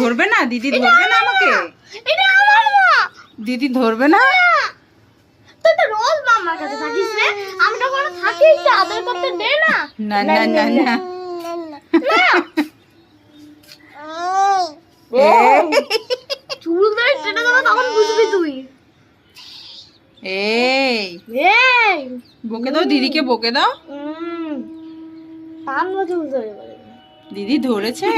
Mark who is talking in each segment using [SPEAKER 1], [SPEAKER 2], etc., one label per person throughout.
[SPEAKER 1] ধরবে না? দিদি ধরবে না আমাকে?
[SPEAKER 2] এটা আমার মা।
[SPEAKER 1] দিদি ধরবে না?
[SPEAKER 2] তুই তো রোজ মামার কাছে থাকিস রে, আমি তো কোনো থাকি একটু আদর করতে দে না।
[SPEAKER 1] না না না না।
[SPEAKER 2] চুল ধরে টেনে দেবো, তখন বুঝবি তুই।
[SPEAKER 1] এই
[SPEAKER 2] এই
[SPEAKER 1] বকে দাও, দিদিকে বকে দাও।
[SPEAKER 2] টানবো চুল ধরে বলে।
[SPEAKER 1] দিদি ধরেছে।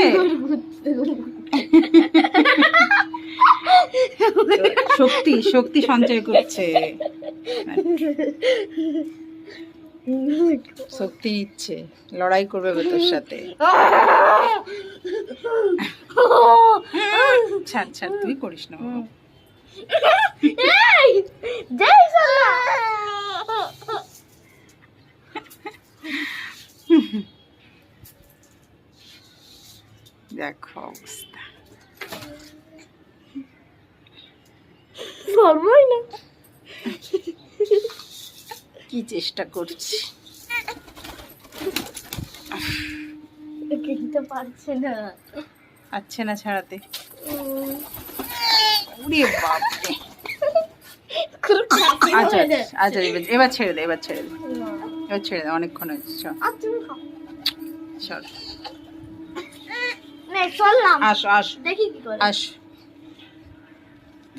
[SPEAKER 1] শক্তি শক্তি সঞ্চয় করছে, শক্তি নিচ্ছে, লড়াই করবে তোর সাথে। ছাড় ছাড়, তুই করিস না বাবা।
[SPEAKER 2] এই যাই সালা।
[SPEAKER 1] দেখো অবস্থা,
[SPEAKER 2] ধরবই না।
[SPEAKER 1] কি চেষ্টা করছি।
[SPEAKER 2] কিন্তু পারছে না,
[SPEAKER 1] আচ্ছে না ছাড়াতে। ওরে বাপরে। আচ্ছা আচ্ছা, এবার ছেড়ে দে, এবার ছেড়ে দে, এবার ছেড়ে দে, অনেকক্ষণ হয়েছে। চল চল,
[SPEAKER 2] চললাম।
[SPEAKER 1] আসো আসো
[SPEAKER 2] দেখি কি করে।
[SPEAKER 1] আসো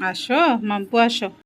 [SPEAKER 1] আসো মাম্পু আসো।